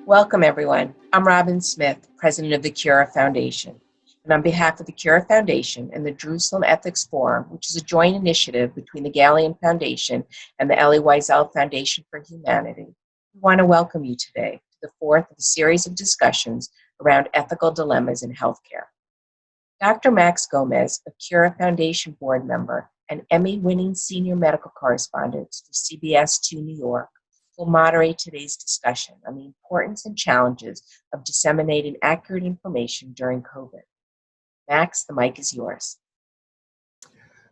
Welcome, everyone. I'm Robin Smith, president of the Cura Foundation. And on behalf of the Cura Foundation and the Jerusalem Ethics Forum, which is a joint initiative between the Gallian Foundation and the Elie Wiesel Foundation for Humanity, we want to welcome you today to the fourth of a series of discussions around ethical dilemmas in healthcare. Dr. Max Gomez, a Cura Foundation board member and Emmy-winning senior medical correspondent for CBS 2 New York, will moderate today's discussion on the importance and challenges of disseminating accurate information during COVID. Max, the mic is yours.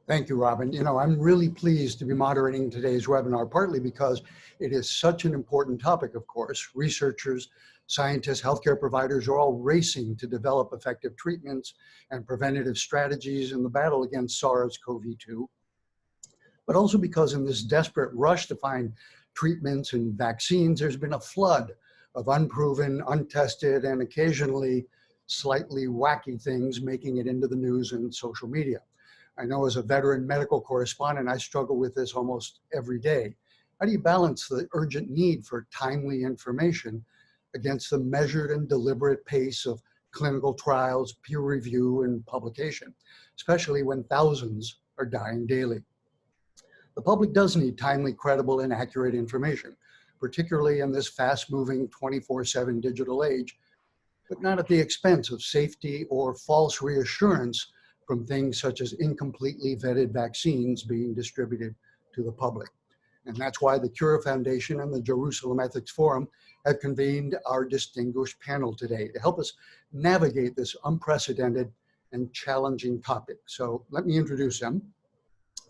Thank you, Robin. I'm really pleased to be moderating today's webinar, partly because it is such an important topic, of course. Researchers, scientists, healthcare providers are all racing to develop effective treatments and preventative strategies in the battle against SARS-CoV-2, but also because in this desperate rush to find treatments and vaccines, there's been a flood of unproven, untested, and occasionally slightly wacky things making it into the news and social media. I know as a veteran medical correspondent, I struggle with this almost every day. How do you balance the urgent need for timely information against the measured and deliberate pace of clinical trials, peer review, and publication, especially when thousands are dying daily? The public does need timely, credible, and accurate information, particularly in this fast-moving 24/7 digital age, but not at the expense of safety or false reassurance from things such as incompletely vetted vaccines being distributed to the public. And that's why the Cura Foundation and the Jerusalem Ethics Forum have convened our distinguished panel today to help us navigate this unprecedented and challenging topic. So let me introduce them.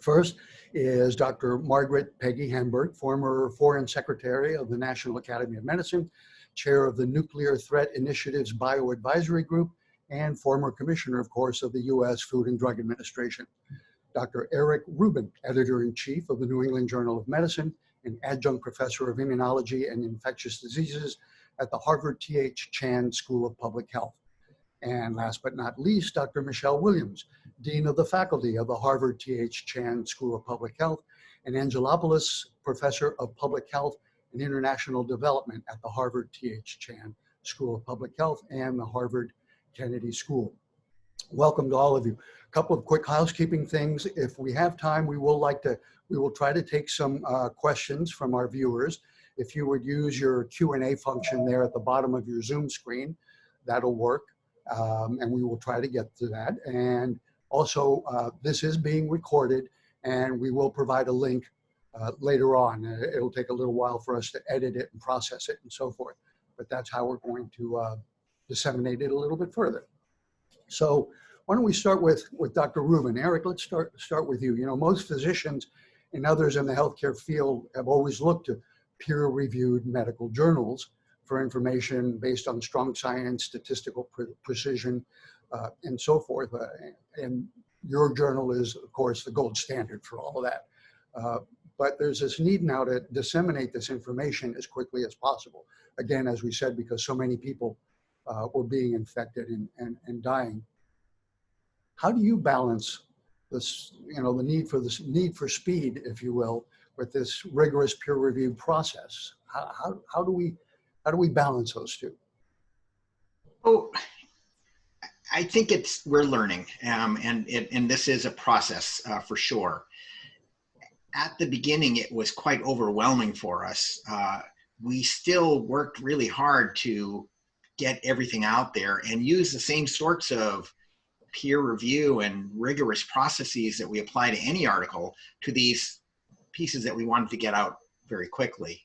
First is Dr. Margaret Peggy Hamburg, former Foreign Secretary of the National Academy of Medicine, chair of the Nuclear Threat Initiative's Bioadvisory Group, and former commissioner, of course, of the U.S. Food and Drug Administration. Dr. Eric Rubin, editor-in-chief of the New England Journal of Medicine and adjunct professor of immunology and infectious diseases at the Harvard T.H. Chan School of Public Health. And last but not least, Dr. Michelle Williams, Dean of the Faculty of the Harvard T.H. Chan School of Public Health and Angelopoulos Professor of Public Health and International Development at the Harvard T.H. Chan School of Public Health and the Harvard Kennedy School. Welcome to all of you. A couple of quick housekeeping things. If we have time, we will try to take some questions from our viewers. If you would use your Q&A function there at the bottom of your Zoom screen, that'll work. And we will try to get to that. And also, this is being recorded, and we will provide a link later on. It'll take a little while for us to edit it and process it and so forth, but that's how we're going to disseminate it a little bit further. So why don't we start with Dr. Rubin. Eric, let's start with you. Most physicians and others in the healthcare field have always looked to peer-reviewed medical journals for information based on strong science, statistical precision, and so forth. And your journal is, of course, the gold standard for all of that. But there's this need now to disseminate this information as quickly as possible. Again, as we said, because so many people were being infected and dying. How do you balance this, the need for speed, if you will, with this rigorous peer-reviewed process? How do we balance those two? Oh, I think we're learning, and this is a process for sure. At the beginning, it was quite overwhelming for us. We still worked really hard to get everything out there and use the same sorts of peer review and rigorous processes that we apply to any article to these pieces that we wanted to get out very quickly.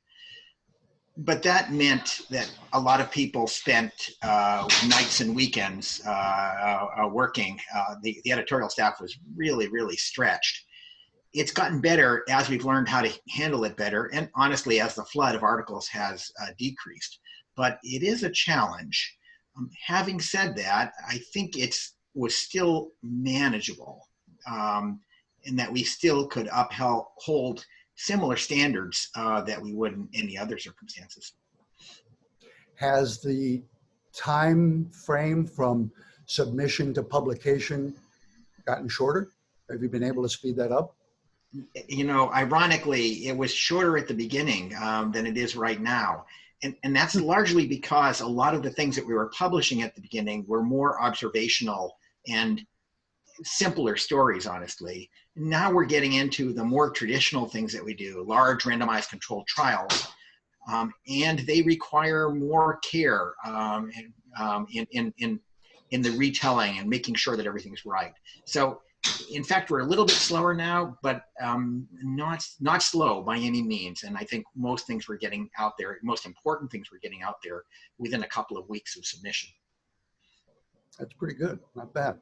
But that meant that a lot of people spent nights and weekends working. The editorial staff was really, really stretched. It's gotten better as we've learned how to handle it better, and honestly, as the flood of articles has decreased. But it is a challenge. Having said that, I think it was still manageable, in that we still could uphold similar standards that we would in any other circumstances. Has the time frame from submission to publication gotten shorter? Have you been able to speed that up? Ironically, it was shorter at the beginning than it is right now. And that's largely because a lot of the things that we were publishing at the beginning were more observational and simpler stories, honestly. Now we're getting into the more traditional things that we do, large randomized controlled trials, and they require more care in the retelling and making sure that everything's right. So, in fact, we're a little bit slower now, but not slow by any means. And I think most things we're getting out there, most important things we're getting out there within a couple of weeks of submission. That's pretty good, not bad.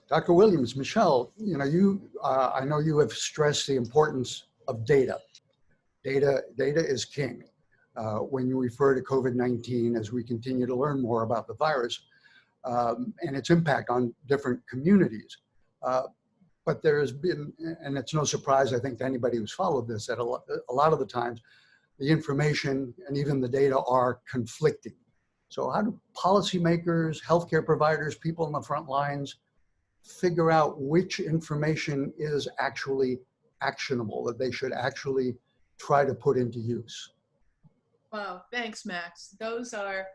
Dr. Williams, Michelle, you know, I know you have stressed the importance of data. Data is king. When you refer to COVID-19, as we continue to learn more about the virus and its impact on different communities. But there has been, and it's no surprise, I think, to anybody who's followed this, that a lot of the times the information and even the data are conflicting. So how do policymakers, healthcare providers, people on the front lines figure out which information is actually actionable, that they should actually try to put into use? Wow, thanks, Max. Those are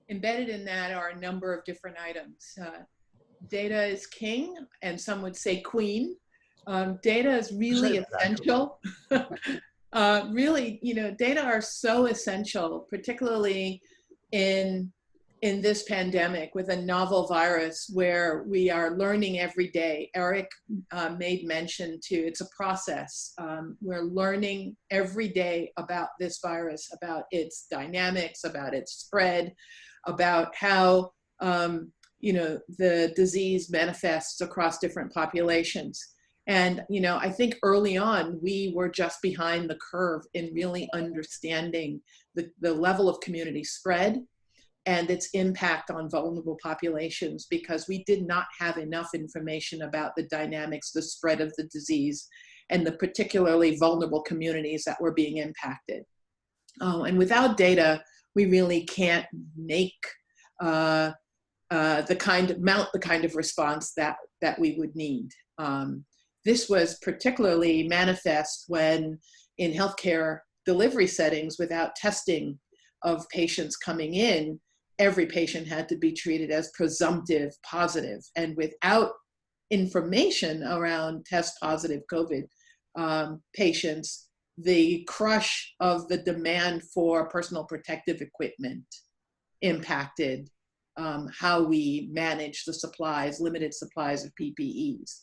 embedded in that are a number of different items. Data is king, and some would say queen. Data is really essential. Really, you know, data are so essential, particularly in this pandemic with a novel virus where we are learning every day. Eric made mention to, it's a process. We're learning every day about this virus, about its dynamics, about its spread, about how you know, the disease manifests across different populations. And, you know, I think early on, we were just behind the curve in really understanding the level of community spread and its impact on vulnerable populations, because we did not have enough information about the dynamics, the spread of the disease, and the particularly vulnerable communities that were being impacted. And without data, we really can't make mount the kind of response that we would need. This was particularly manifest when in healthcare delivery settings, without testing of patients coming in, every patient had to be treated as presumptive positive. And without information around test positive COVID patients, the crush of the demand for personal protective equipment impacted how we manage the supplies, limited supplies of PPEs.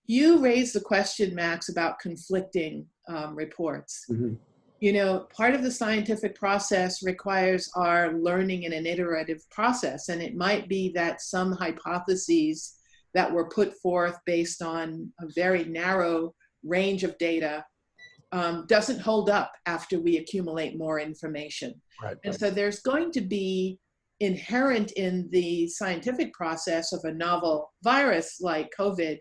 You raised the question, Max, about conflicting reports. Mm-hmm. You know, part of the scientific process requires our learning in an iterative process, and it might be that some hypotheses that were put forth based on a very narrow range of data doesn't hold up after we accumulate more information. Right. And so there's going to be inherent in the scientific process of a novel virus like COVID,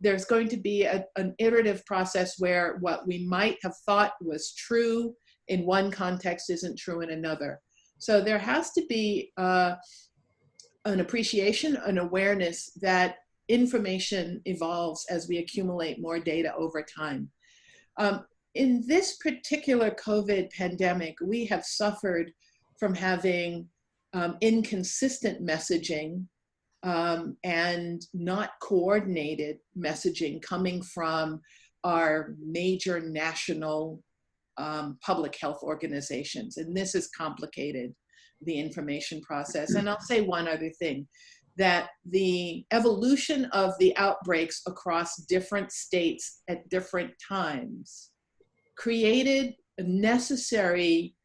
there's going to be an iterative process where what we might have thought was true in one context isn't true in another. So there has to be an appreciation, an awareness that information evolves as we accumulate more data over time. In this particular COVID pandemic, we have suffered from having inconsistent messaging and not coordinated messaging coming from our major national public health organizations. And this has complicated the information process. And I'll say one other thing, that the evolution of the outbreaks across different states at different times created necessary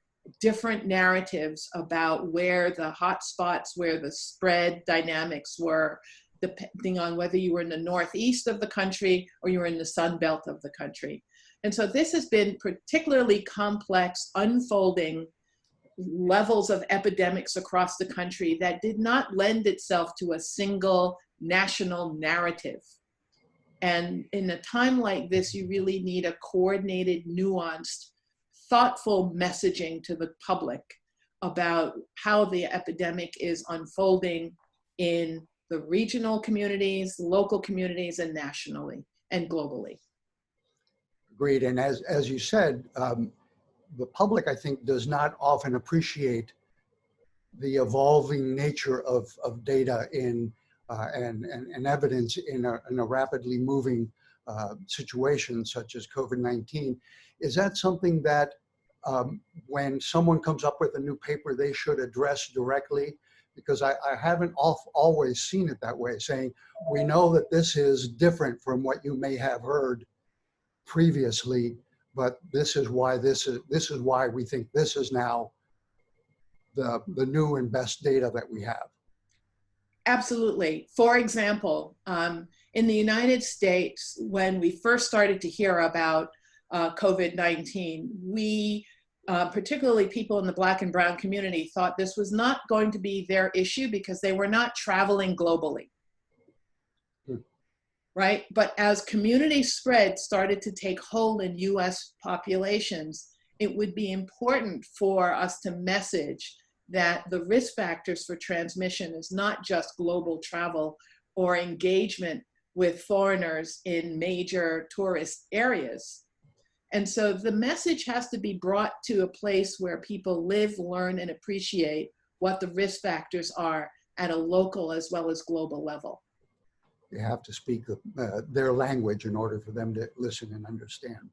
different narratives about where the hot spots, where the spread dynamics were, depending on whether you were in the northeast of the country or you were in the sun belt of the country. And so this has been particularly complex, unfolding levels of epidemics across the country that did not lend itself to a single national narrative. And in a time like this, you really need a coordinated, nuanced, thoughtful messaging to the public about how the epidemic is unfolding in the regional communities, local communities, and nationally and globally. Agreed. And as you said, the public, I think, does not often appreciate the evolving nature of data and evidence in a rapidly moving situation such as COVID-19. Is that something that when someone comes up with a new paper, they should address directly? Because I haven't always seen it that way, saying, we know that this is different from what you may have heard previously, but this is why we think this is now the new and best data that we have. Absolutely. For example, in the United States, when we first started to hear about COVID-19, we, particularly people in the Black and Brown community, thought this was not going to be their issue because they were not traveling globally. Right? But as community spread started to take hold in US populations, it would be important for us to message that the risk factors for transmission is not just global travel or engagement with foreigners in major tourist areas. And so the message has to be brought to a place where people live, learn, and appreciate what the risk factors are at a local as well as global level. You have to speak their language in order for them to listen and understand.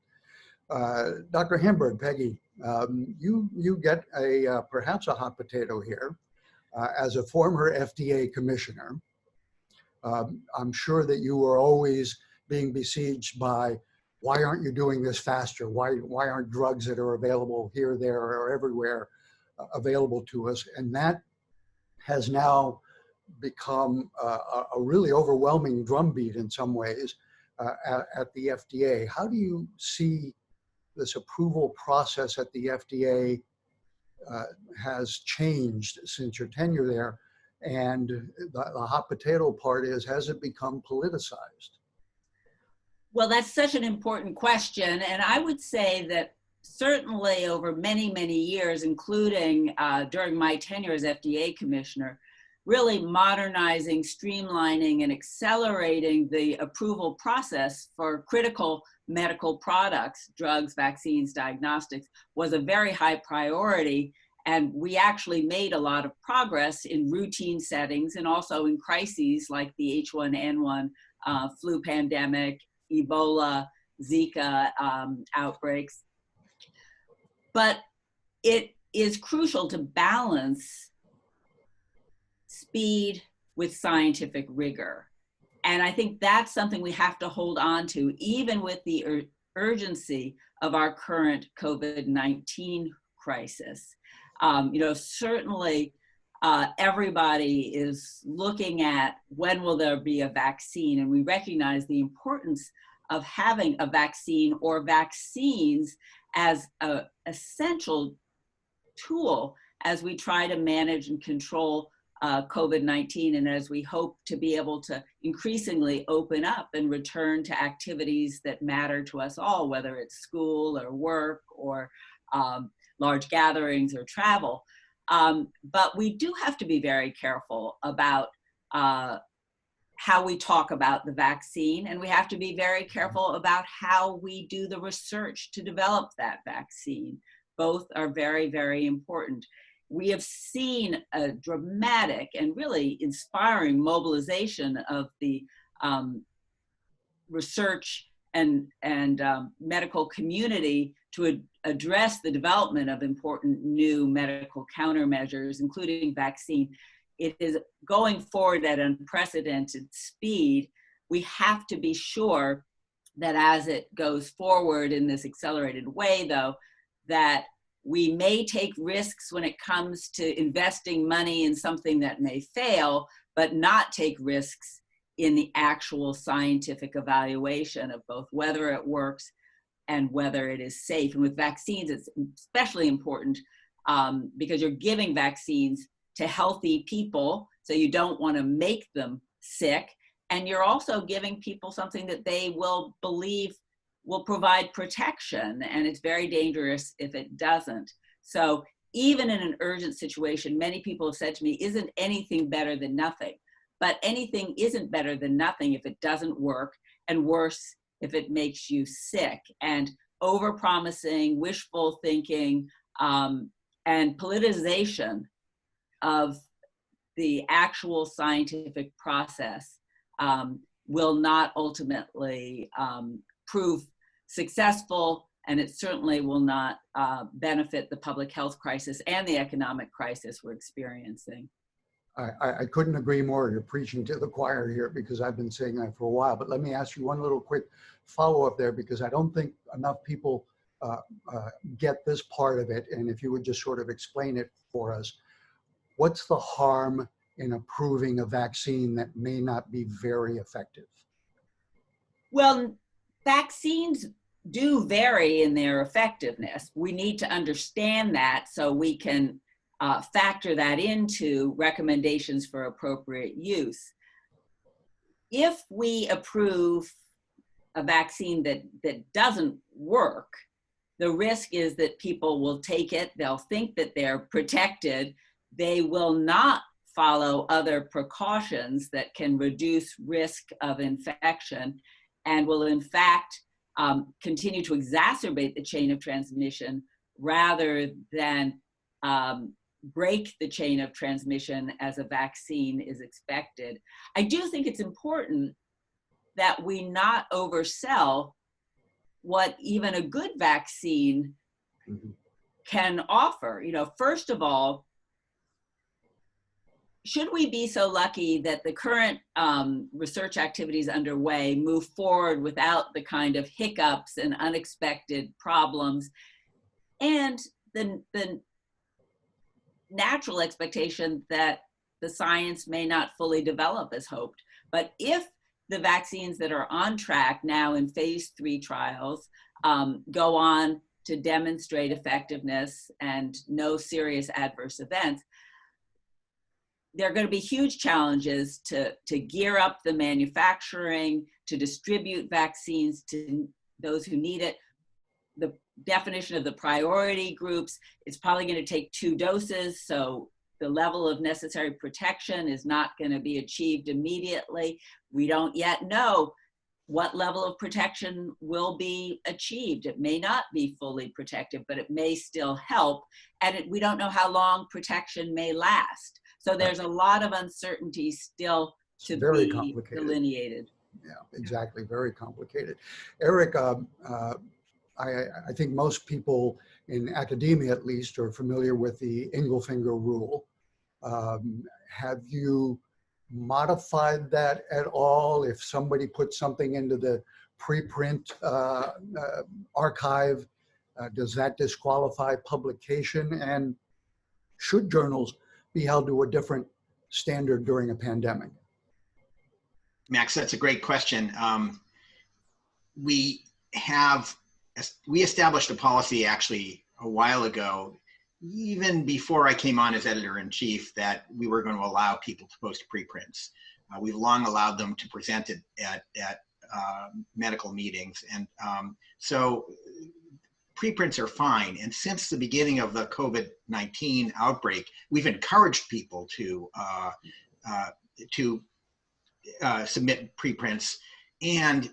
Dr. Hamburg, Peggy, you get perhaps a hot potato here. As a former FDA commissioner, I'm sure that you were always being besieged by, why aren't you doing this faster? Why aren't drugs that are available here, there, or everywhere available to us? And that has now become a really overwhelming drumbeat in some ways at the FDA. How do you see this approval process at the FDA has changed since your tenure there? And the hot potato part is, has it become politicized? Well, that's such an important question. And I would say that certainly over many, many years, including during my tenure as FDA commissioner, really modernizing, streamlining, and accelerating the approval process for critical medical products, drugs, vaccines, diagnostics, was a very high priority. And we actually made a lot of progress in routine settings and also in crises like the H1N1 flu pandemic, Ebola, Zika outbreaks. But it is crucial to balance speed with scientific rigor. And I think that's something we have to hold on to, even with the urgency of our current COVID-19 crisis. Certainly everybody is looking at when will there be a vaccine, and we recognize the importance of having a vaccine or vaccines as an essential tool as we try to manage and control COVID-19, and as we hope to be able to increasingly open up and return to activities that matter to us all, whether it's school or work or large gatherings or travel. But we do have to be very careful about how we talk about the vaccine, and we have to be very careful about how we do the research to develop that vaccine. Both are very, very important. We have seen a dramatic and really inspiring mobilization of the research and medical community to address the development of important new medical countermeasures, including vaccine. It is going forward at unprecedented speed. We have to be sure that as it goes forward in this accelerated way, though, that we may take risks when it comes to investing money in something that may fail, but not take risks in the actual scientific evaluation of both whether it works and whether it is safe. And with vaccines, it's especially important because you're giving vaccines to healthy people, so you don't want to make them sick. And you're also giving people something that they will believe will provide protection, and it's very dangerous if it doesn't. So even in an urgent situation, many people have said to me, isn't anything better than nothing? But anything isn't better than nothing if it doesn't work, and worse if it makes you sick. And overpromising, wishful thinking, and politicization of the actual scientific process will not ultimately prove successful, and it certainly will not benefit the public health crisis and the economic crisis we're experiencing. I couldn't agree more. You're preaching to the choir here, because I've been saying that for a while. But let me ask you one little quick follow-up there, because I don't think enough people get this part of it. And if you would just sort of explain it for us. What's the harm in approving a vaccine that may not be very effective? Well, vaccines do vary in their effectiveness. We need to understand that so we can factor that into recommendations for appropriate use. If we approve a vaccine that doesn't work, the risk is that people will take it, they'll think that they're protected, they will not follow other precautions that can reduce risk of infection, and will in fact continue to exacerbate the chain of transmission rather than break the chain of transmission as a vaccine is expected. I do think it's important that we not oversell what even a good vaccine can offer. You know, first of all, should we be so lucky that the current research activities underway move forward without the kind of hiccups and unexpected problems and the natural expectation that the science may not fully develop as hoped? But if the vaccines that are on track now in phase 3 trials go on to demonstrate effectiveness and no serious adverse events, there are going to be huge challenges to gear up the manufacturing, to distribute vaccines to those who need it. The definition of the priority groups, it's probably going to take 2 doses, so the level of necessary protection is not going to be achieved immediately. We don't yet know what level of protection will be achieved. It may not be fully protective, but it may still help. And we don't know how long protection may last. So there's a lot of uncertainty still to be delineated. Yeah, exactly. Very complicated. Eric, I think most people in academia, at least, are familiar with the Engelfinger rule. Have you modified that at all? If somebody puts something into the preprint archive, does that disqualify publication? And should journals be held to a different standard during a pandemic? Max, that's a great question. We established a policy actually a while ago, even before I came on as editor-in-chief, that we were going to allow people to post preprints. We've long allowed them to present it at medical meetings. And so preprints are fine. And since the beginning of the COVID-19 outbreak, we've encouraged people to submit preprints, and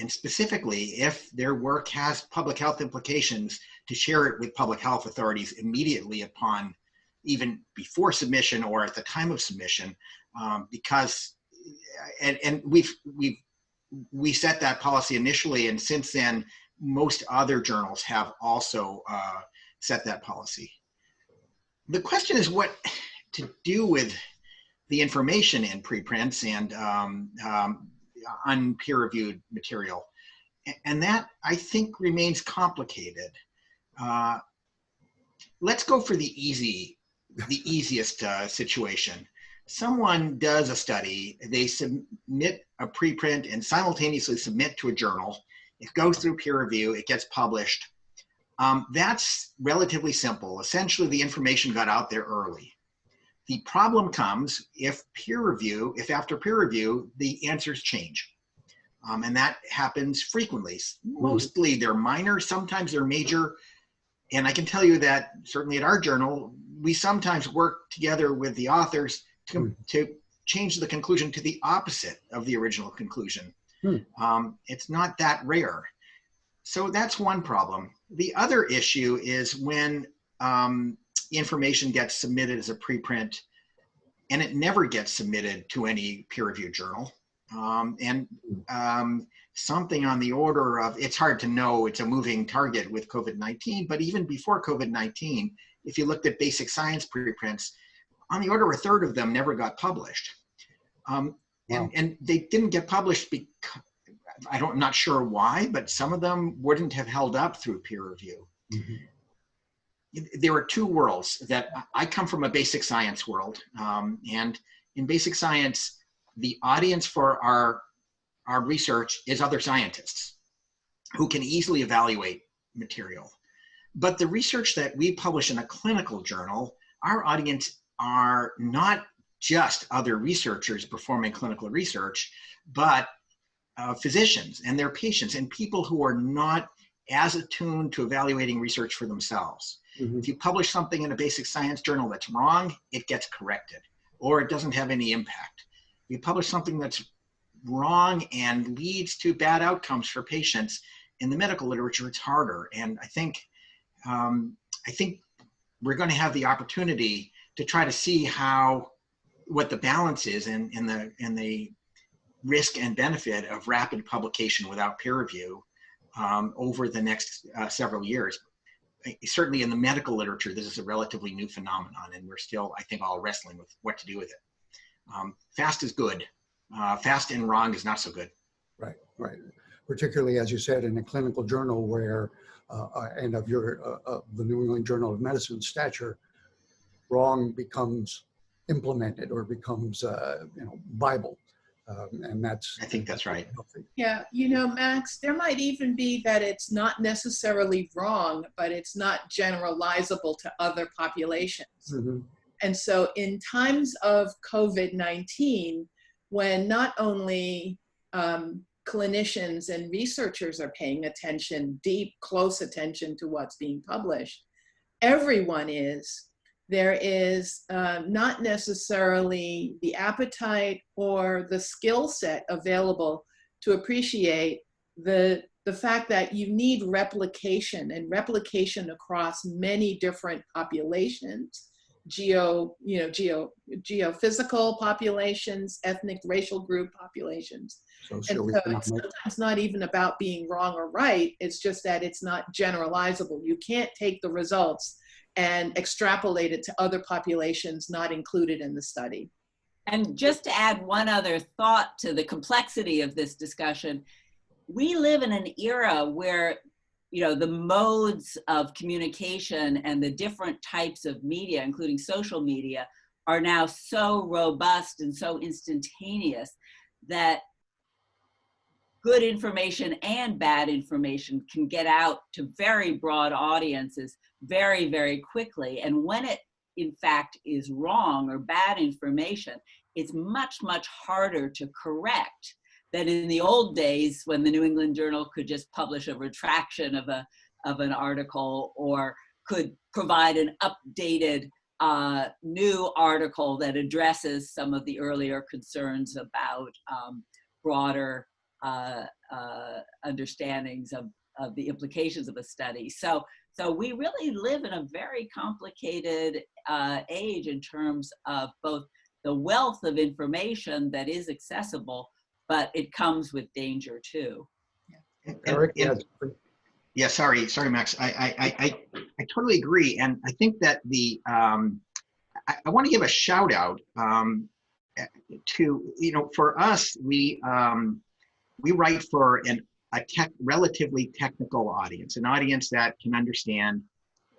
specifically, if their work has public health implications, to share it with public health authorities immediately upon, even before submission or at the time of submission, because we set that policy initially, and since then most other journals have also set that policy. The question is what to do with the information in preprints and on peer-reviewed material. And that, I think, remains complicated. Let's go for the easiest situation. Someone does a study, they submit a preprint and simultaneously submit to a journal. It goes through peer review, it gets published. That's relatively simple. Essentially, the information got out there early. The problem comes if after peer review, the answers change. And that happens frequently. Mostly they're minor, sometimes they're major. And I can tell you that certainly at our journal, we sometimes work together with the authors to change the conclusion to the opposite of the original conclusion. It's not that rare. So that's one problem. The other issue is when information gets submitted as a preprint and it never gets submitted to any peer-reviewed journal. Something on the order of, it's hard to know, it's a moving target with COVID-19, but even before COVID-19, if you looked at basic science preprints, on the order of a third of them never got published. Wow. And they didn't get published because, I'm not sure why, but some of them wouldn't have held up through peer review. Mm-hmm. There are two worlds that I come from, a basic science world. And in basic science, the audience for our research is other scientists who can easily evaluate material. But the research that we publish in a clinical journal, our audience are not just other researchers performing clinical research, but physicians and their patients and people who are not as attuned to evaluating research for themselves. Mm-hmm. If you publish something in a basic science journal that's wrong, it gets corrected, or it doesn't have any impact. If you publish something that's wrong and leads to bad outcomes for patients, in the medical literature, it's harder. And I think we're going to have the opportunity to try to see what the balance is in the risk and benefit of rapid publication without peer review over the next several years. Certainly in the medical literature, this is a relatively new phenomenon, and we're still, I think, all wrestling with what to do with it. Fast is good. Fast and wrong is not so good. Right, right. Particularly, as you said, in a clinical journal where, and of the New England Journal of Medicine stature, wrong becomes implemented or becomes, Bible. And I think that's right. Yeah, Max, there might even be that it's not necessarily wrong, but it's not generalizable to other populations. Mm-hmm. And so in times of COVID-19, when not only clinicians and researchers are paying attention, deep, close attention to what's being published, everyone is. There is not necessarily the appetite or the skill set available to appreciate the fact that you need replication, and replication across many different populations, geophysical populations, ethnic, racial group populations. And so it's sometimes not even about being wrong or right, it's just that it's not generalizable. You can't take the results and extrapolate it to other populations not included in the study. And just to add one other thought to the complexity of this discussion, we live in an era where, the modes of communication and the different types of media, including social media, are now so robust and so instantaneous that good information and bad information can get out to very broad audiences very, very quickly. And when it, in fact, is wrong or bad information, it's much, much harder to correct than in the old days when the New England Journal could just publish a retraction of an article, or could provide an updated new article that addresses some of the earlier concerns about broader understandings of the implications of a study. So we really live in a very complicated age in terms of both the wealth of information that is accessible, but it comes with danger too. Eric, yeah, sorry, Max. I totally agree, and I think that I want to give a shout out to for us, we write for a relatively technical audience, an audience that can understand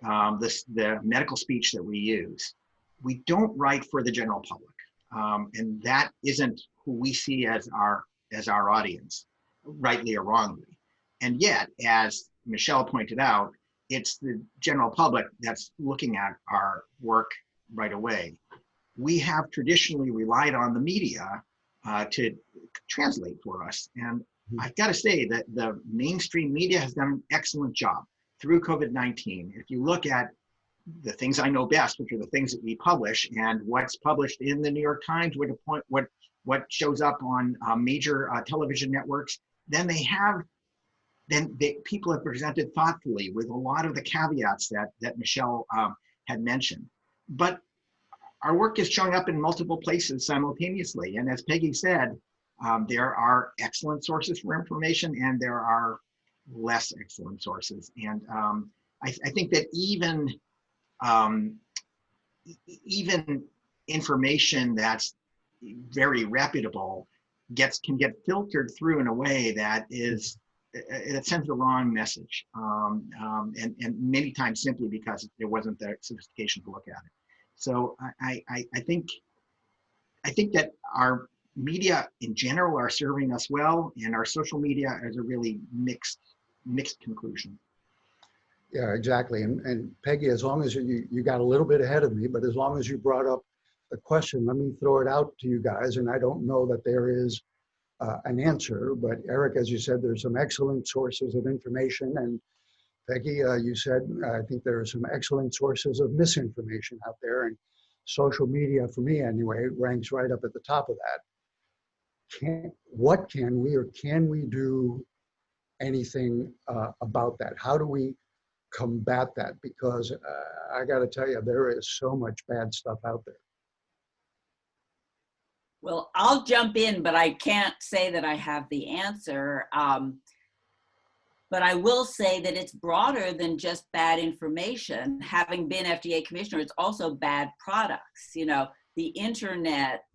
the medical speech that we use. We don't write for the general public, and that isn't who we see as our audience, rightly or wrongly. And yet, as Michelle pointed out, it's the general public that's looking at our work right away. We have traditionally relied on the media to translate for us. And I've got to say that the mainstream media has done an excellent job through COVID-19. If you look at the things I know best, which are the things that we publish, and what's published in the New York Times, what shows up on major television networks, then they have then people have presented thoughtfully with a lot of the caveats that Michelle had mentioned. But our work is showing up in multiple places simultaneously. And as Peggy said, there are excellent sources for information and there are less excellent sources. And I think that even information that's very reputable can get filtered through in a way that sends the wrong message, and many times simply because there wasn't the sophistication to look at it. So I think that our media in general are serving us well, and our social media is a really mixed conclusion. Yeah, exactly. And Peggy, as long as you got a little bit ahead of me, but as long as you brought up the question, let me throw it out to you guys. And I don't know that there is an answer, but Eric, as you said, there's some excellent sources of information. And Peggy, you said, I think there are some excellent sources of misinformation out there. And social media, for me anyway, ranks right up at the top of that. What can we do anything about that? How do we combat that? Because I got to tell you, there is so much bad stuff out there. Well, I'll jump in, but I can't say that I have the answer. But I will say that it's broader than just bad information. Having been FDA commissioner, it's also bad products. You know, the internet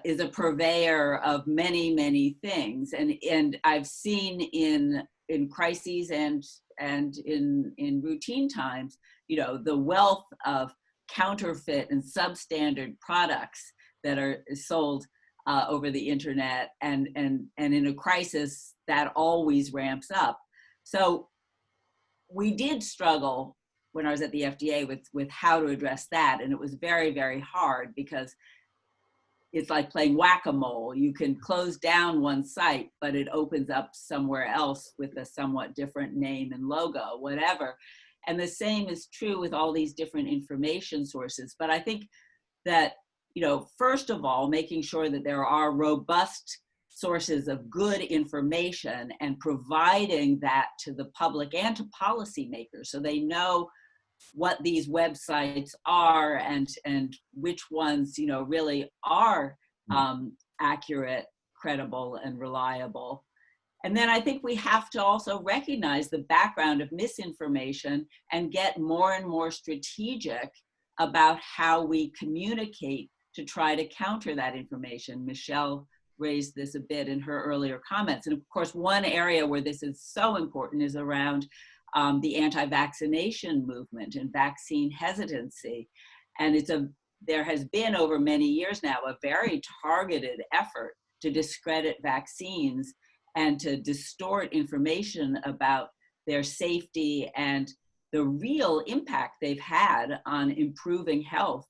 is a purveyor of many, many things. And I've seen in crises and in routine times, you know, the wealth of counterfeit and substandard products that are sold over the internet, and in a crisis that always ramps up. So we did struggle when I was at the FDA with how to address that, and it was very, very hard because it's like playing whack-a-mole. You can close down one site, but it opens up somewhere else with a somewhat different name and logo, whatever. And the same is true with all these different information sources. But I think that, you know, first of all, making sure that there are robust sources of good information and providing that to the public and to policymakers so they know what these websites are and which ones, you know, really are accurate, credible, and reliable. And then I think we have to also recognize the background of misinformation and get more and more strategic about how we communicate to try to counter that information. Michelle raised this a bit in her earlier comments. And of course, one area where this is so important is around the anti-vaccination movement and vaccine hesitancy. And there has been over many years now a very targeted effort to discredit vaccines and to distort information about their safety and the real impact they've had on improving health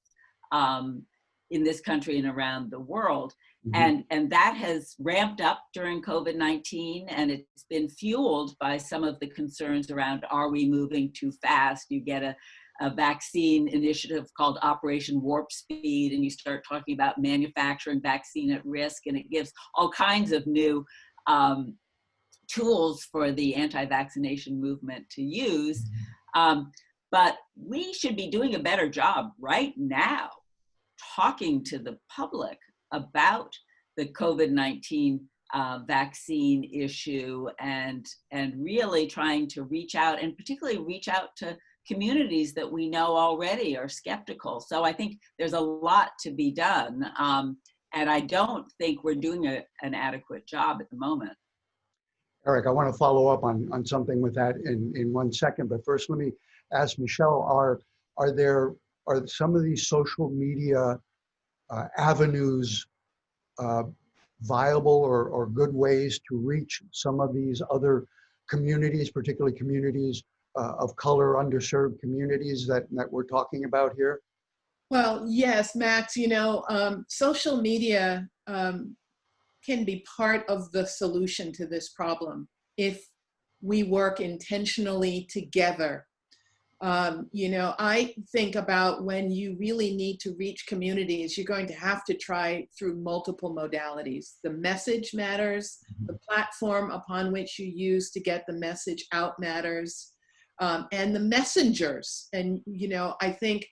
in this country and around the world. Mm-hmm. And that has ramped up during COVID-19, and it's been fueled by some of the concerns around, are we moving too fast? You get a vaccine initiative called Operation Warp Speed, and you start talking about manufacturing vaccine at risk, and it gives all kinds of new tools for the anti-vaccination movement to use. But we should be doing a better job right now talking to the public about the COVID-19 vaccine issue and really trying to reach out, and particularly reach out to communities that we know already are skeptical. So I think there's a lot to be done. And I don't think we're doing an adequate job at the moment. Eric, I want to follow up on something with that in 1 second, but first let me ask Michelle, are some of these social media avenues viable or good ways to reach some of these other communities, particularly communities of color, underserved communities that we're talking about here? Well, yes, Max, you know, social media can be part of the solution to this problem if we work intentionally together. You know, I think about when you really need to reach communities, you're going to have to try through multiple modalities. The message matters, the platform upon which you use to get the message out matters, and the messengers. And, you know, I think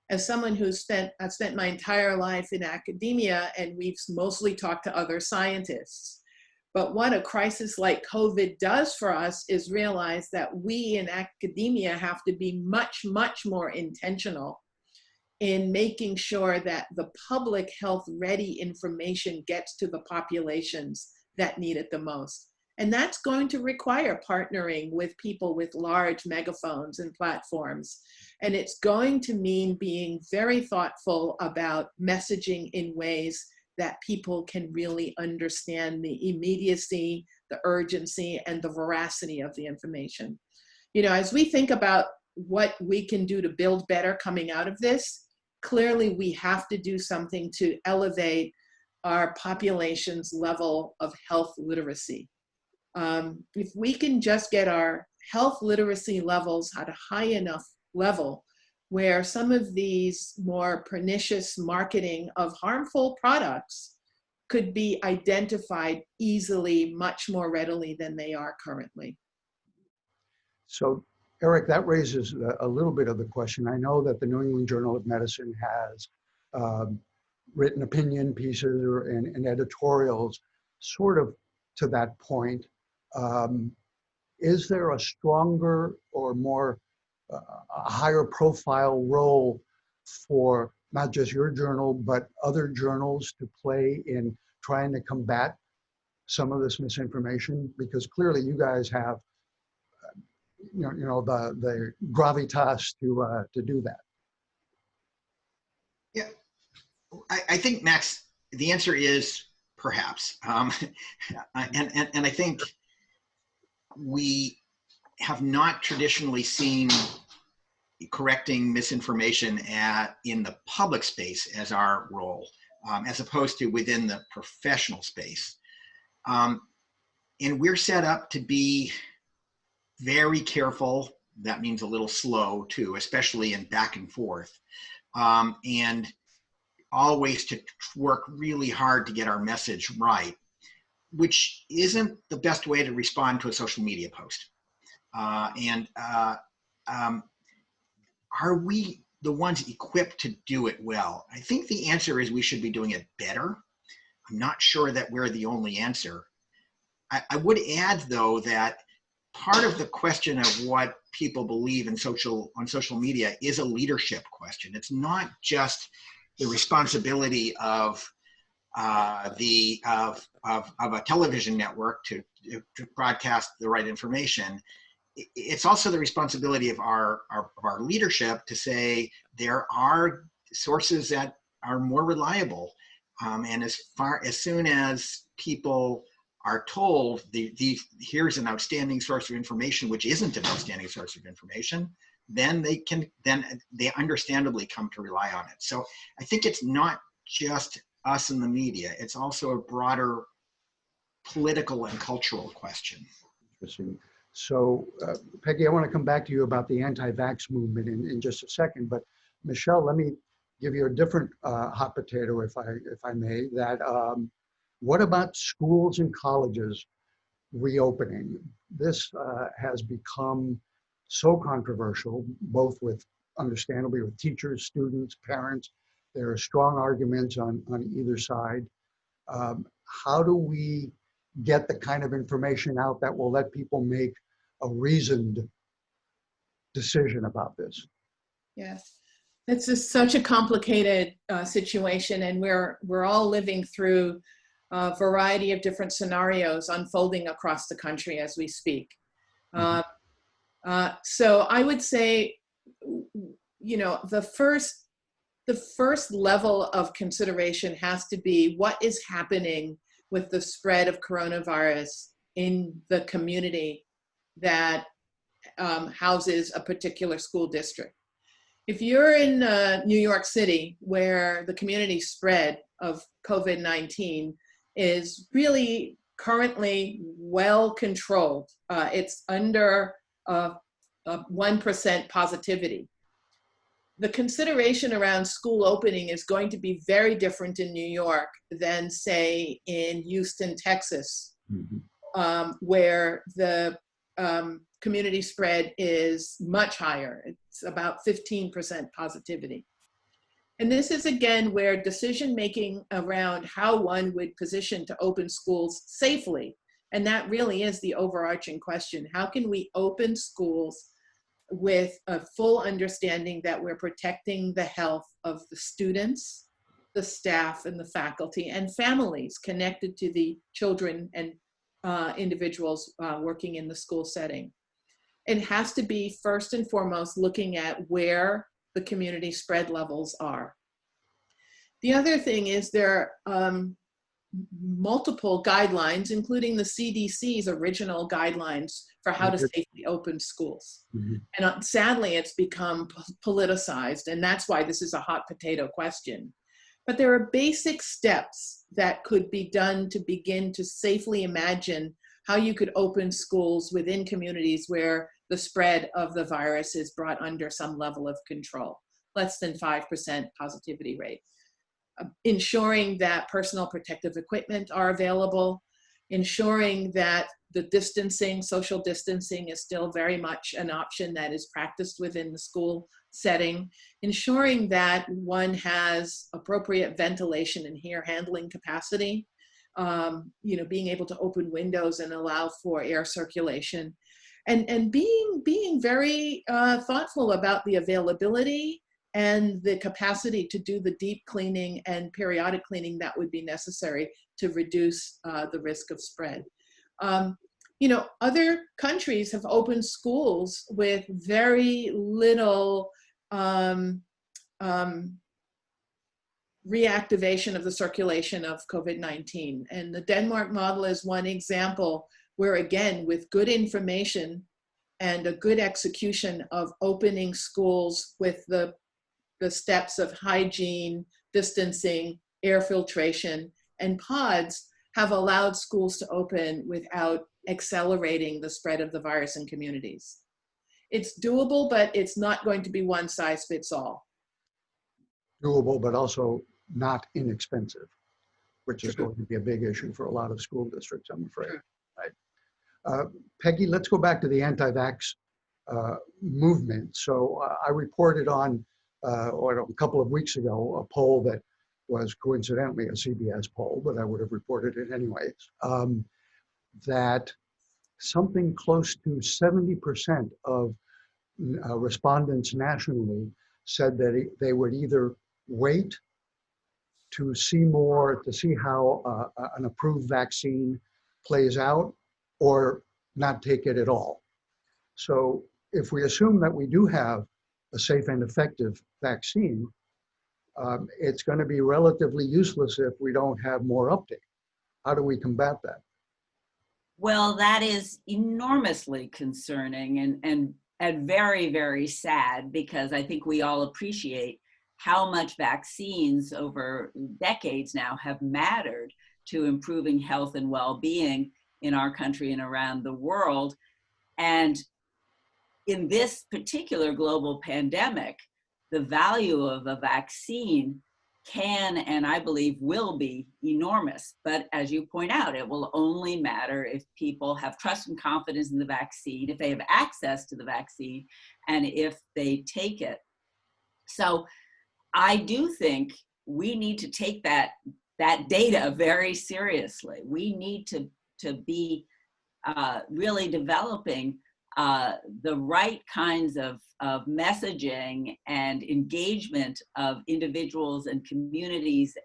as someone I've spent my entire life in academia, and we've mostly talked to other scientists. But what a crisis like COVID does for us is realize that we in academia have to be much, much more intentional in making sure that the public health ready information gets to the populations that need it the most. And that's going to require partnering with people with large megaphones and platforms. And it's going to mean being very thoughtful about messaging in ways that people can really understand the immediacy, the urgency, and the veracity of the information. You know, as we think about what we can do to build better coming out of this, clearly we have to do something to elevate our population's level of health literacy. If we can just get our health literacy levels at a high enough level where some of these more pernicious marketing of harmful products could be identified easily, much more readily than they are currently. So, Eric, that raises a little bit of the question. I know that the New England Journal of Medicine has written opinion pieces and editorials sort of to that point. Is there a stronger or more a higher profile role for not just your journal, but other journals to play in trying to combat some of this misinformation? Because clearly you guys have, the gravitas to do that. Yeah, I think, Max, the answer is perhaps. And I think we have not traditionally seen correcting misinformation in the public space as our role, as opposed to within the professional space. And we're set up to be very careful. That means a little slow too, especially in back and forth. And always to work really hard to get our message right, which isn't the best way to respond to a social media post. Are we the ones equipped to do it well? I think the answer is we should be doing it better. I'm not sure that we're the only answer. I would add, though, that part of the question of what people believe on social media is a leadership question. It's not just the responsibility of a television network to broadcast the right information. It's also the responsibility of our leadership to say there are sources that are more reliable, and as soon as people are told here's an outstanding source of information, which isn't an outstanding source of information, then they understandably come to rely on it. So I think it's not just us in the media; it's also a broader political and cultural question. Interesting. So, Peggy, I want to come back to you about the anti-vax movement in just a second. But Michelle, let me give you a different hot potato, if I may. That what about schools and colleges reopening? This has become so controversial, both understandably with teachers, students, parents. There are strong arguments on either side. How do we get the kind of information out that will let people make a reasoned decision about this? Yes, it's just such a complicated situation, and we're all living through a variety of different scenarios unfolding across the country as we speak. So I would say, you know, the first level of consideration has to be what is happening with the spread of coronavirus in the community that houses a particular school district. If you're in New York City, where the community spread of COVID-19 is really currently well controlled, it's under 1% positivity. The consideration around school opening is going to be very different in New York than, say, in Houston, Texas, where the community spread is much higher. It's about 15% positivity. And this is, again, where decision-making around how one would position to open schools safely, and that really is the overarching question. How can we open schools with a full understanding that we're protecting the health of the students, the staff, and the faculty, and families connected to the children and individuals working in the school setting? It has to be, first and foremost, looking at where the community spread levels are. The other thing is there are multiple guidelines, including the CDC's original guidelines for how to safely open schools. And sadly, it's become politicized, and that's why this is a hot potato question. But there are basic steps that could be done to begin to safely imagine how you could open schools within communities where the spread of the virus is brought under some level of control, less than 5% positivity rate. Ensuring that personal protective equipment are available, ensuring that the distancing, social distancing is still very much an option that is practiced within the school setting, ensuring that one has appropriate ventilation and air handling capacity, being able to open windows and allow for air circulation, and being very thoughtful about the availability and the capacity to do the deep cleaning and periodic cleaning that would be necessary to reduce the risk of spread. Other countries have opened schools with very little reactivation of the circulation of COVID-19. And the Denmark model is one example where, again, with good information and a good execution of opening schools with the steps of hygiene, distancing, air filtration, and pods, have allowed schools to open without accelerating the spread of the virus in communities. It's doable, but it's not going to be one size fits all. Doable, but also not inexpensive, which is going to be a big issue for a lot of school districts, I'm afraid. Right. Peggy, let's go back to the anti-vax movement. So I reported on, a couple of weeks ago, a poll that was coincidentally a CBS poll, but I would have reported it anyways, that something close to 70% of respondents nationally said that they would either wait to see how an approved vaccine plays out or not take it at all. So if we assume that we do have a safe and effective vaccine, it's going to be relatively useless if we don't have more uptake. How do we combat that? Well, that is enormously concerning and very, very sad, because I think we all appreciate how much vaccines over decades now have mattered to improving health and well-being in our country and around the world. And in this particular global pandemic, the value of a vaccine can, and I believe will be, enormous. But as you point out, it will only matter if people have trust and confidence in the vaccine, if they have access to the vaccine, and if they take it. So I do think we need to take that data very seriously. We need to be really developing the right kinds of messaging and engagement of individuals and communities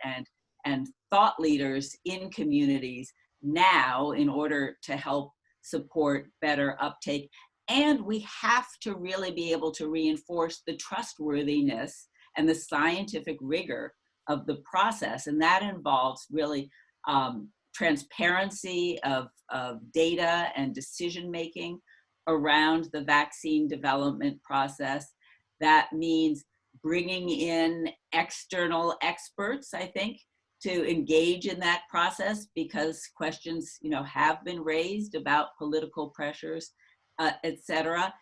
and thought leaders in communities now in order to help support better uptake. And we have to really be able to reinforce the trustworthiness and the scientific rigor of the process. And that involves really transparency of data and decision-making around the vaccine development process. That means bringing in external experts, I think, to engage in that process, because questions, have been raised about political pressures, et cetera.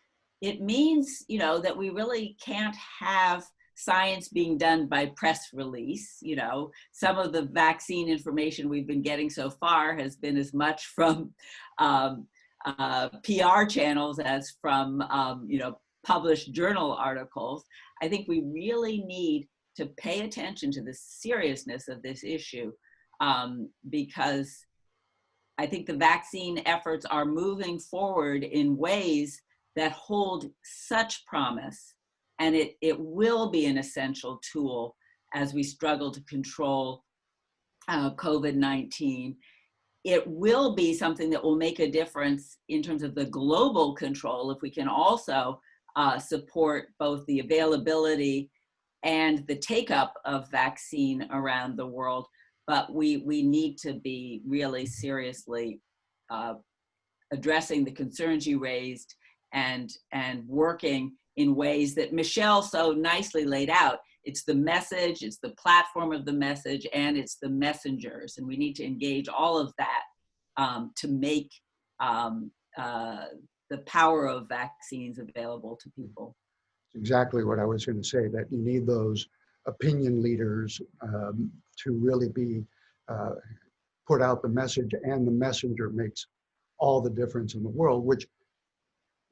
it means, you know, that we really can't have science being done by press release. You know, some of the vaccine information we've been getting so far has been as much from PR channels as from, you know, published journal articles. I think we really need to pay attention to the seriousness of this issue, because I think the vaccine efforts are moving forward in ways that hold such promise, and it will be an essential tool as we struggle to control COVID-19. It will be something that will make a difference in terms of the global control if we can also support both the availability and the take-up of vaccine around the world. But we need to be really seriously addressing the concerns you raised and working in ways that Michelle so nicely laid out. It's the message, it's the platform of the message, and it's the messengers. And we need to engage all of that to make the power of vaccines available to people. Exactly what I was going to say, that you need those opinion leaders to really be put out the message, and the messenger makes all the difference in the world, which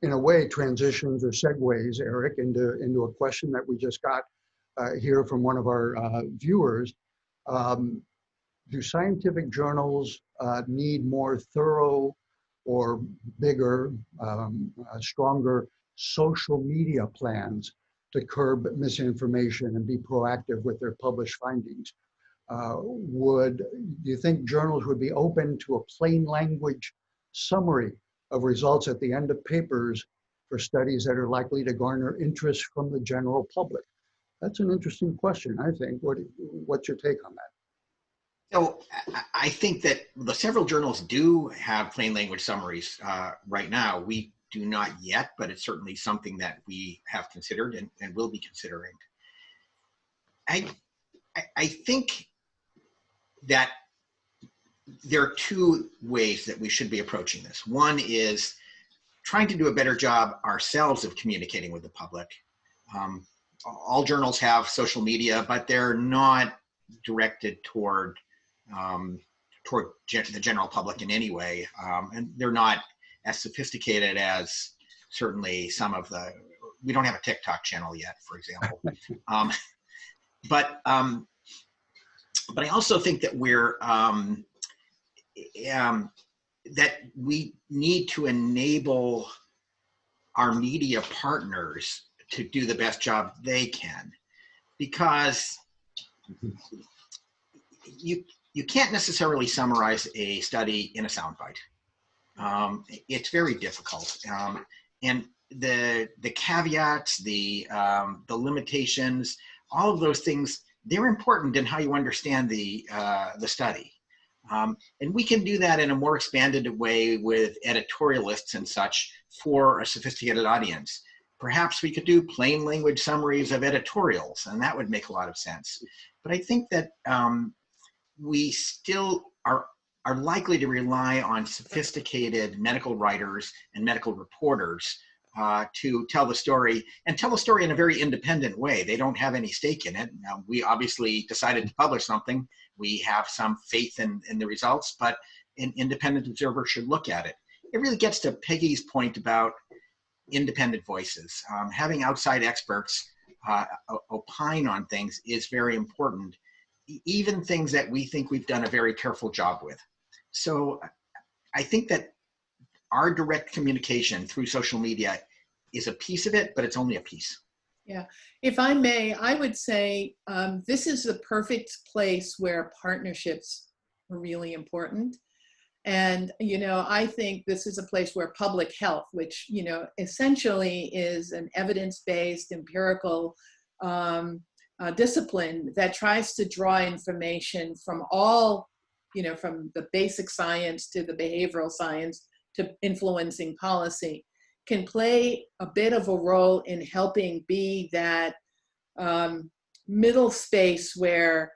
in a way transitions or segues, Eric, into a question that we just got here from one of our viewers. Do scientific journals need more thorough or bigger, stronger social media plans to curb misinformation and be proactive with their published findings? Do you think journals would be open to a plain language summary of results at the end of papers for studies that are likely to garner interest from the general public? That's an interesting question, I think. What's your take on that? So I think that the several journals do have plain language summaries right now. We do not yet, but it's certainly something that we have considered and will be considering. I think that there are two ways that we should be approaching this. One is trying to do a better job ourselves of communicating with the public. All journals have social media, but they're not directed toward the general public in any way. And they're not as sophisticated as certainly some of we don't have a TikTok channel yet, for example. But I also think that that we need to enable our media partners to do the best job they can, because you can't necessarily summarize a study in a soundbite. It's very difficult, and the caveats, the limitations, all of those things, they're important in how you understand the study. And we can do that in a more expanded way with editorialists and such for a sophisticated audience. Perhaps we could do plain language summaries of editorials, and that would make a lot of sense. But I think that we still are likely to rely on sophisticated medical writers and medical reporters to tell the story, and tell the story in a very independent way. They don't have any stake in it. Now, we obviously decided to publish something. We have some faith in the results, but an independent observer should look at it. It really gets to Peggy's point about independent voices. Having outside experts opine on things is very important, even things that we think we've done a very careful job with. So I think that our direct communication through social media is a piece of it, but it's only a piece. Yeah, if I may, I would say this is the perfect place where partnerships are really important. And, you know, I think this is a place where public health, which, you know, essentially is an evidence-based empirical discipline that tries to draw information from all, you know, from the basic science to the behavioral science to influencing policy, can play a bit of a role in helping be that middle space where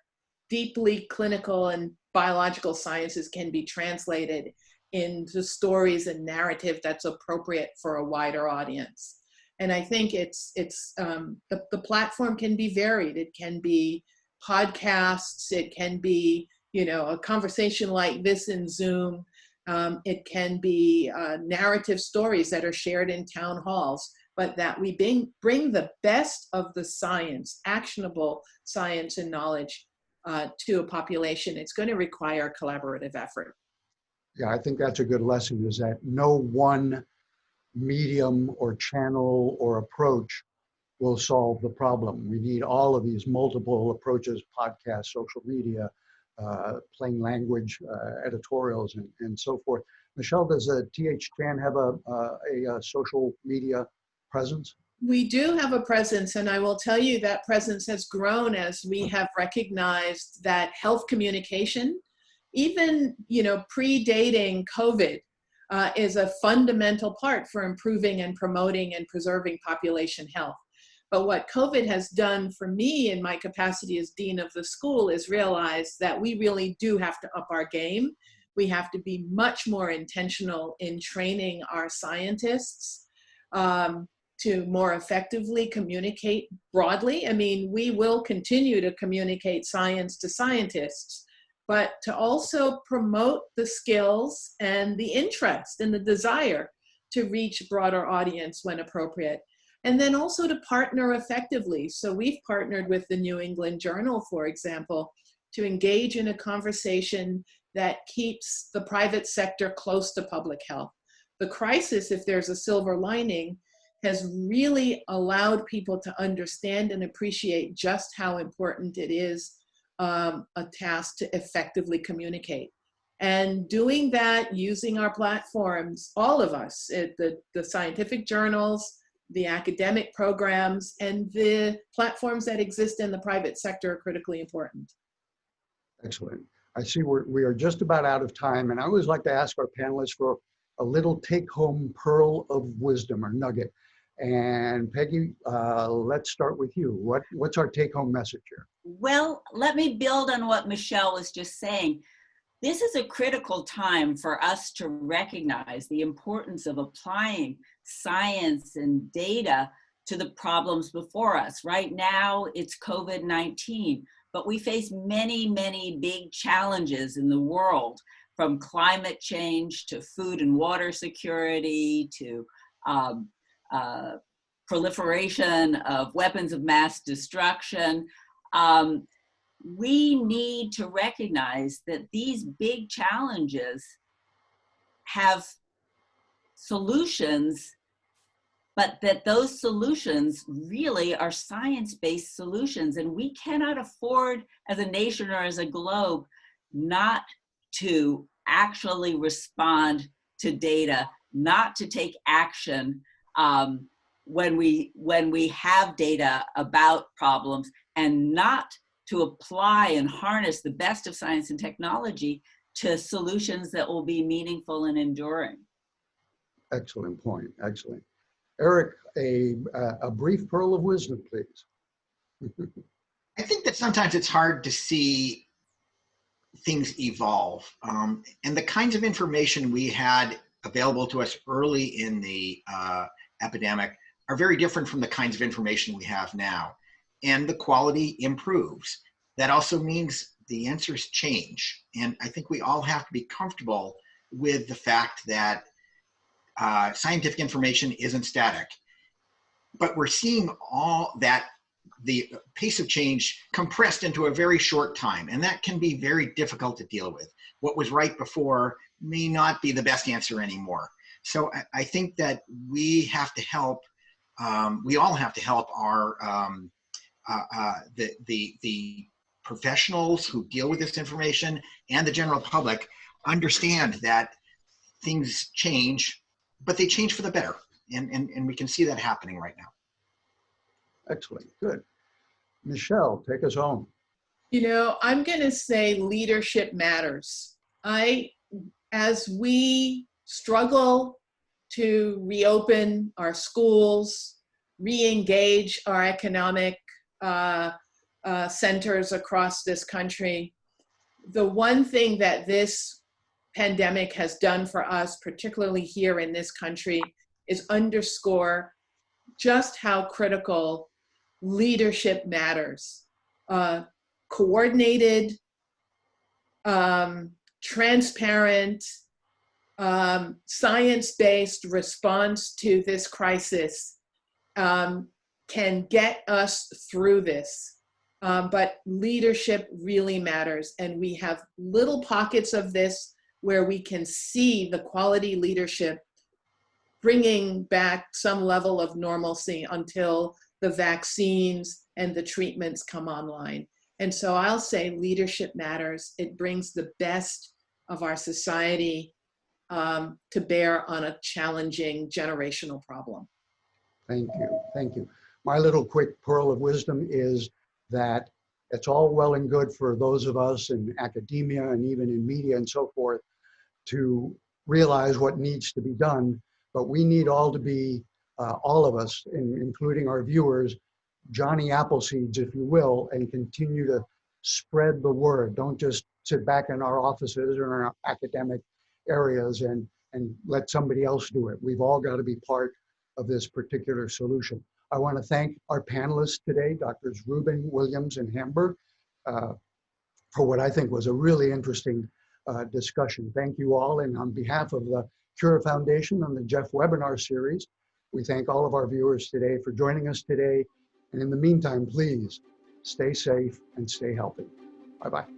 deeply clinical and biological sciences can be translated into stories and narrative that's appropriate for a wider audience. And I think the platform can be varied. It can be podcasts. It can be, a conversation like this in Zoom. It can be narrative stories that are shared in town halls, but that we bring the best of the science, actionable science and knowledge to a population. It's going to require collaborative effort. Yeah, I think that's a good lesson, is that no one medium or channel or approach will solve the problem. We need all of these multiple approaches: podcasts, social media, plain language, editorials, and so forth. Michelle, does TH Chan have a social media presence? We do have a presence, and I will tell you that presence has grown as we have recognized that health communication, even predating COVID, is a fundamental part for improving and promoting and preserving population health. But what COVID has done for me in my capacity as dean of the school is realize that we really do have to up our game. We have to be much more intentional in training our scientists to more effectively communicate broadly. I mean, we will continue to communicate science to scientists, but to also promote the skills and the interest and the desire to reach a broader audience when appropriate. And then also to partner effectively. So we've partnered with the New England Journal, for example, to engage in a conversation that keeps the private sector close to public health. The crisis, if there's a silver lining, has really allowed people to understand and appreciate just how important it is a task to effectively communicate. And doing that using our platforms, all of us, the scientific journals, the academic programs, and the platforms that exist in the private sector are critically important. Excellent. I see we are just about out of time, and I always like to ask our panelists for a little take-home pearl of wisdom or nugget. And Peggy, let's start with you. What's our take-home message here? Well, let me build on what Michelle was just saying. This is a critical time for us to recognize the importance of applying science and data to the problems before us. Right now, it's COVID-19, but we face many, many big challenges in the world, from climate change to food and water security to proliferation of weapons of mass destruction. We need to recognize that these big challenges have solutions, but that those solutions really are science-based solutions. And we cannot afford, as a nation or as a globe, not to actually respond to data, not to take action when we have data about problems, and not to apply and harness the best of science and technology to solutions that will be meaningful and enduring. Excellent point. Excellent. Eric, a brief pearl of wisdom, please. I think that sometimes it's hard to see things evolve. And the kinds of information we had available to us early in the epidemic are very different from the kinds of information we have now. And the quality improves. That also means the answers change. And I think we all have to be comfortable with the fact that scientific information isn't static. But we're seeing all that, the pace of change compressed into a very short time. And that can be very difficult to deal with. What was right before may not be the best answer anymore. So I think that we have to help, we all have to help our the professionals who deal with this information and the general public understand that things change, but they change for the better. And we can see that happening right now. Excellent. Good. Michelle, take us home. I'm going to say leadership matters. As we struggle to reopen our schools, re-engage our economic centers across this country, the one thing that this pandemic has done for us, particularly here in this country, is underscore just how critical leadership matters. Coordinated, transparent, science-based response to this crisis can get us through this. But leadership really matters. And we have little pockets of this where we can see the quality leadership bringing back some level of normalcy until the vaccines and the treatments come online. And so I'll say leadership matters. It brings the best of our society to bear on a challenging generational problem. Thank you. Thank you. My little quick pearl of wisdom is that it's all well and good for those of us in academia and even in media and so forth to realize what needs to be done, but we need all to be, all of us, including our viewers, Johnny Appleseeds, if you will, and continue to spread the word. Don't just sit back in our offices or in our academic areas and let somebody else do it. We've all got to be part of this particular solution. I want to thank our panelists today, Drs. Rubin, Williams, and Hamburg, for what I think was a really interesting discussion. Thank you all. And on behalf of the Cura Foundation and the Jeff webinar series, we thank all of our viewers today for joining us today. And in the meantime, please stay safe and stay healthy. Bye-bye.